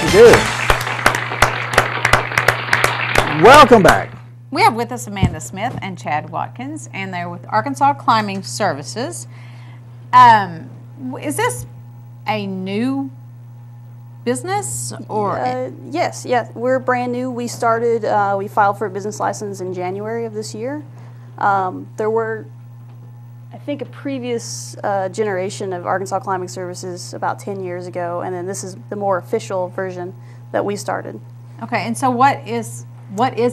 you do. Welcome back. We have with us Amanda Smith and Chad Watkins, and they're with Arkansas Climbing Services. Is this a new business or? Yes, we're brand new. We started, we filed for a business license in January of this year. There were, I think, a previous generation of Arkansas Climbing Services about 10 years ago, and then this is the more official version that we started. Okay, and so what is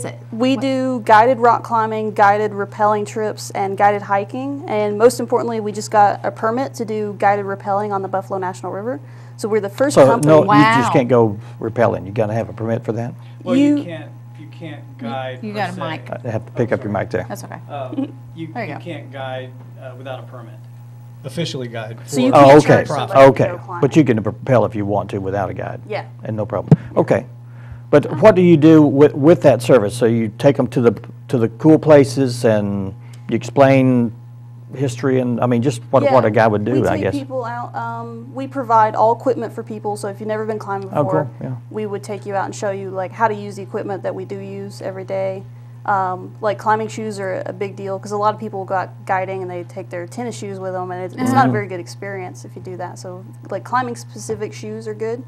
it? We do guided rock climbing, guided rappelling trips, and guided hiking. And most importantly, we just got a permit to do guided rappelling on the Buffalo National River. So we're the first company. No, Wow. you just can't go rappelling. You got to have a permit for that. Well, you can't guide. You per got a se. mic. I have to pick up your mic there. That's okay. You There you go. can't guide without a permit. Officially guide. So you for- can't Oh, okay. charge somebody to Okay. go climbing. But you can rappel if you want to without a guide. Yeah. And no problem. Okay. But what do you do with that service? So you take them to the cool places and you explain history and, I mean, just what a guy would do, I guess. We take people out. We provide all equipment for people. So if you've never been climbing Oh, before, cool. Yeah. we would take you out and show you like how to use the equipment that we do use every day. Like climbing shoes are a big deal because a lot of people go out guiding and they take their tennis shoes with them, and it's not a very good experience if you do that. So like climbing specific shoes are good.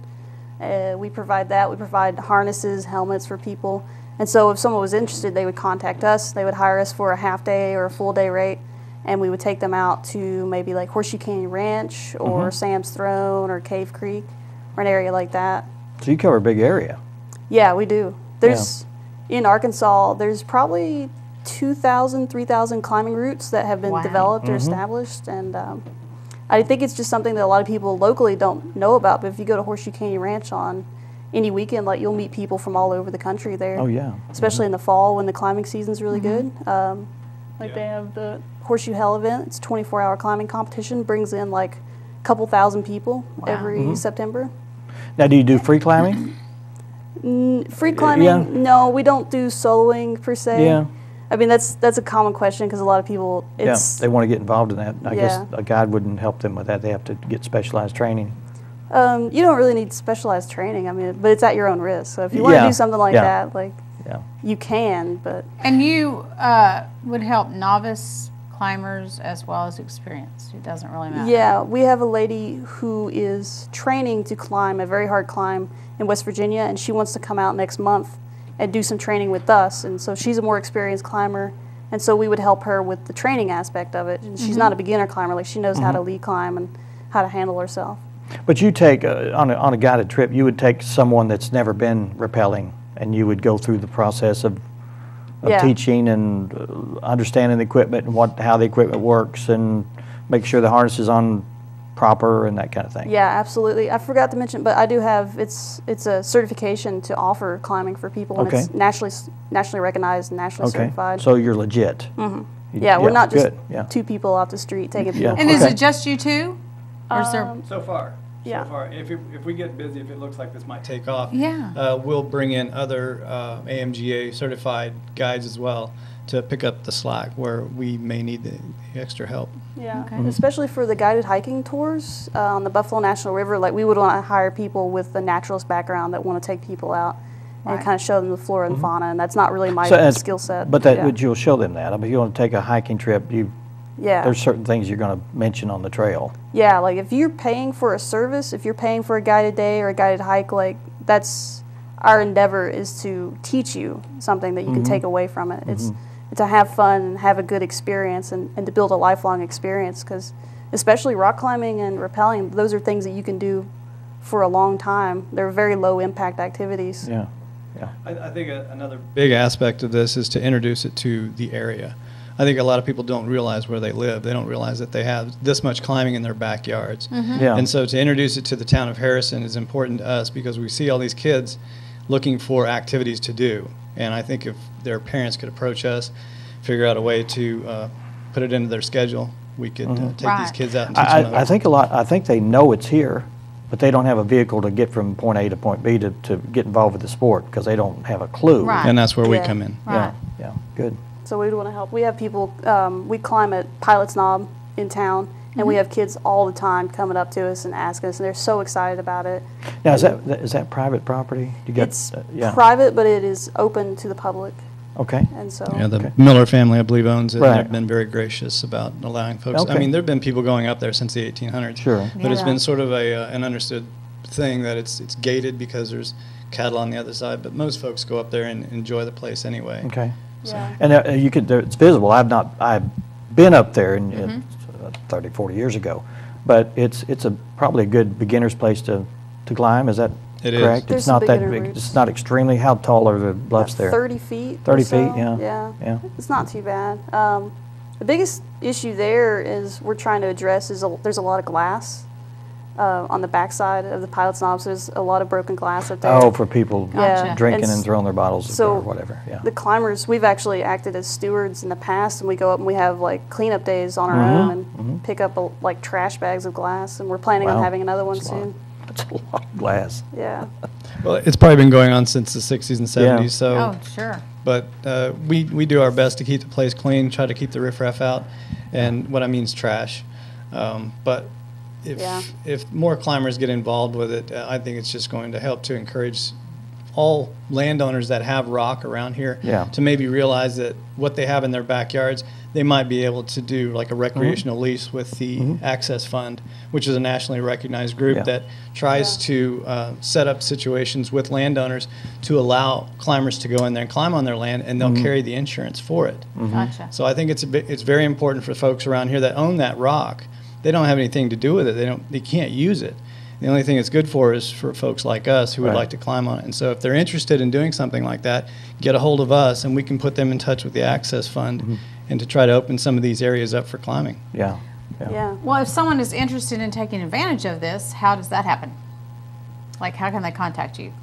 We provide that. We provide harnesses, helmets for people. And so if someone was interested, they would contact us. They would hire us for a half day or a full day rate, and we would take them out to maybe like Horseshoe Canyon Ranch or Sam's Throne or Cave Creek or an area like that. So you cover a big area. Yeah, we do. There's in Arkansas, there's probably 2,000, 3,000 climbing routes that have been Wow. developed or established, and I think it's just something that a lot of people locally don't know about. But if you go to Horseshoe Canyon Ranch on any weekend, like you'll meet people from all over the country there. Oh, yeah. Especially in the fall when the climbing season's really good. They have the Horseshoe Hell event. It's a 24-hour climbing competition. Brings in like a couple thousand people every September. Now, do you do free climbing? Free climbing? No, we don't do soloing per se. Yeah. I mean, that's a common question because a lot of people, it's, Yeah, they want to get involved in that. I guess Yeah. a guide wouldn't help them with that. They have to get specialized training. you don't really need specialized training. I mean, but it's at your own risk. So if you want to Yeah, do something like yeah. that, like Yeah. you can, but And you would help novice climbers as well as experienced. It doesn't really matter. yeah, we have a lady who is training to climb a very hard climb in West Virginia, and she wants to come out next month and do some training with us. And so she's a more experienced climber, and so we would help her with the training aspect of it. And she's not a beginner climber; like she knows how to lead climb and how to handle herself. But you take, on a guided trip, you would take someone that's never been rappelling, and you would go through the process of Yeah. teaching and understanding the equipment and how the equipment works and make sure the harness is on proper and that kind of thing. Yeah, absolutely. I forgot to mention, but I do have it's a certification to offer climbing for people, and Okay. it's nationally recognized and nationally Okay, certified. so you're legit. Yeah, we're not just good. Yeah. two people off the street taking Yeah. people. And is Okay. it just you two? Or is there? So far. Yeah. So far. If we get busy, if it looks like this might take off, Yeah. we'll bring in other AMGA certified guides as well to pick up the slack where we may need the extra help. Yeah, Okay. especially for the guided hiking tours on the Buffalo National River. Like we would want to hire people with a naturalist background that want to take people out and Right. kind of show them the flora and fauna, and that's not really my So, skill set. But that yeah. you'll show them that. I mean, if you want to take a hiking trip, yeah. there's certain things you're going to mention on the trail. Yeah, like if you're paying for a service, if you're paying for a guided day or a guided hike, like that's our endeavor is to teach you something that you can take away from it. It's to have fun and have a good experience and to build a lifelong experience, because especially rock climbing and rappelling, those are things that you can do for a long time. They're very low impact activities. Yeah, yeah. I think another big aspect of this is to introduce it to the area. I think a lot of people don't realize where they live. They don't realize that they have this much climbing in their backyards. Yeah. And so to introduce it to the town of Harrison is important to us because we see all these kids looking for activities to do. And I think if their parents could approach us, figure out a way to put it into their schedule, we could take these Right. kids out and teach them. I think I think they know it's here, but they don't have a vehicle to get from point A to point B to get involved with the sport because they don't have a clue. Right. And that's where we Yeah. come in. Yeah, Right. yeah, good. So we want to help. We have people, we climb at Pilot's Knob in town, And we have kids all the time coming up to us and asking us, and they're so excited about it. Now, is that private property? You got, It's yeah. private, but it is open to the public, Okay. and so. Yeah, the Miller family, I believe, owns it. Right. And they've been very gracious about allowing folks. Okay. I mean, there have been people going up there since the 1800s. Sure. But it's Yeah. been sort of an understood thing that it's gated because there's cattle on the other side. But most folks go up there and enjoy the place anyway. Okay. Yeah. And you could, it's visible. I've been up there in 30, 40 years ago, but it's probably a good beginner's place to climb. Is that It is. correct? There's It's some not that beginner big. routes. It's not extremely. How tall are the bluffs there? 30 feet. 30 or so. feet, yeah. Yeah. Yeah. It's not too bad. The biggest issue there is we're trying to address is there's a lot of glass on the backside of the Pilot's Knob. So there's a lot of broken glass up there. Oh, for people Yeah. drinking And and throwing their bottles so or whatever. Yeah. The climbers, we've actually acted as stewards in the past, and we go up and we have like cleanup days on our own and pick up like trash bags of glass, and we're planning Wow. on having another one That's a lot. soon. That's a lot of glass. Yeah. Well, it's probably been going on since the 60s and 70s. Yeah. So, Oh, sure. but we do our best to keep the place clean, try to keep the riffraff out, and what I mean is trash. But Yeah. if more climbers get involved with it, I think it's just going to help to encourage all landowners that have rock around here Yeah. to maybe realize that what they have in their backyards, they might be able to do like a recreational lease with the Access Fund, which is a nationally recognized group Yeah. that tries to set up situations with landowners to allow climbers to go in there and climb on their land, and they'll carry the insurance for it. Gotcha. So I think it's very important for folks around here that own that rock. They don't have anything to do with it. They can't use it. The only thing it's good for is for folks like us who would Right. like to climb on it. And so if they're interested in doing something like that, get a hold of us and we can put them in touch with the Access Fund and to try to open some of these areas up for climbing. Yeah. Yeah. Yeah. Well, if someone is interested in taking advantage of this, how does that happen? Like, how can they contact you?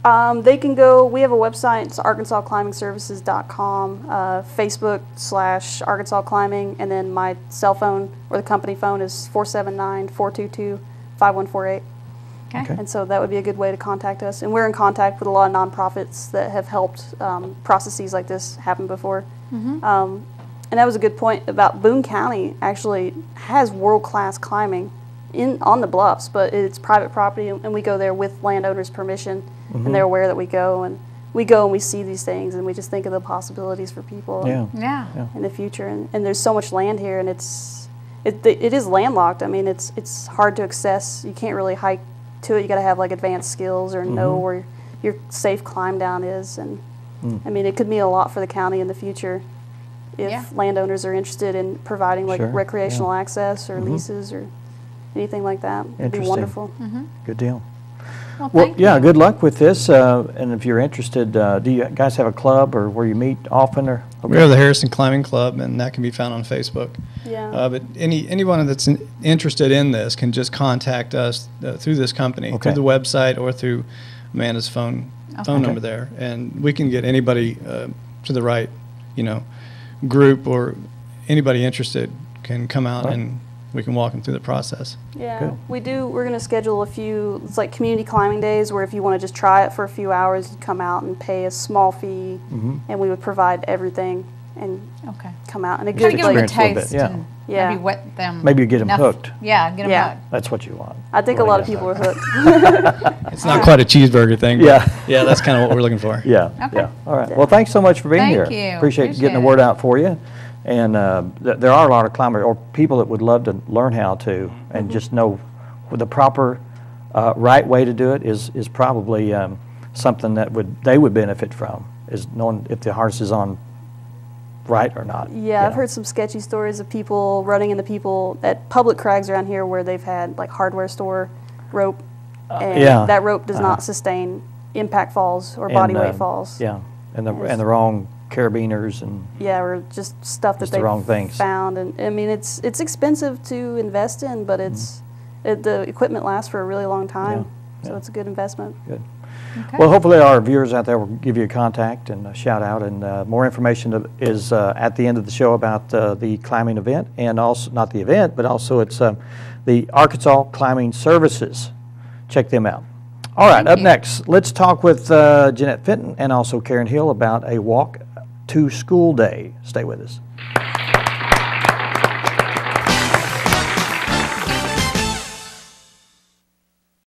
They can go, we have a website, it's arkansasclimbingservices.com, Facebook/Arkansas Climbing, and then my cell phone or the company phone is 479-422-5148. Okay. And so that would be a good way to contact us. And we're in contact with a lot of nonprofits that have helped processes like this happen before. And that was a good point about Boone County actually has world-class climbing on the bluffs, but it's private property, and we go there with landowners' permission, and they're aware that we go and we see these things, and we just think of the possibilities for people Yeah. Yeah. in the future. And there's so much land here, and it is landlocked. I mean, it's hard to access. You can't really hike to it. You got to have like advanced skills or know where your safe climb down is. And I mean, it could mean a lot for the county in the future if Yeah. landowners are interested in providing like Sure, recreational access or leases or anything like that. It'd be Interesting. wonderful. Good deal. Well, Well, thank yeah, you. good luck with this. And if you're interested, do you guys have a club or where you meet often? Or We have the Harrison Climbing Club, and that can be found on Facebook. Yeah. But anyone that's interested in this can just contact us through this company, Okay. through the website or through Amanda's phone number there, and we can get anybody to the right, group, or anybody interested can come out Right. and we can walk them through the process. Yeah, Good. we're going to schedule a few, it's like community climbing days where if you want to just try it for a few hours, you come out and pay a small fee, and we would provide everything and Okay. come out. And a Try to good, give them a experience a little bit, taste yeah. and Yeah. maybe wet them. Maybe you get them enough- hooked. Yeah, get them Yeah. hooked. That's what you want. I think a Really lot of get people are hooked. hooked. It's not quite a cheeseburger thing, but Yeah. yeah, that's kind of what we're looking for. Yeah, Okay. yeah. All right. Well, thanks so much for being Thank here. you. Appreciate getting the Appreciate word it. out for you. And there are a lot of climbers or people that would love to learn how to and just know the proper right way to do it is probably something that they would benefit from, is knowing if the harness is on right or not. Yeah, I've heard some sketchy stories of people running into people at public crags around here where they've had like hardware store rope, and yeah. that rope does not sustain impact falls or And, body weight falls. Yeah, and the wrong carabiners and Yeah, or just stuff that Just the they wrong things. found, and I mean it's expensive to invest in, but the equipment lasts for a really long time, Yeah, so yeah. it's a good investment. good. Okay. Well, hopefully our viewers out there will give you a contact and a shout out, and more information is at the end of the show about the climbing event, and also, not the event, but also it's the Arkansas Climbing Services. Check them out. All right, Thank up you. next, let's talk with Jeanette Fenton and also Karen Hill about a walk to school day. Stay with us.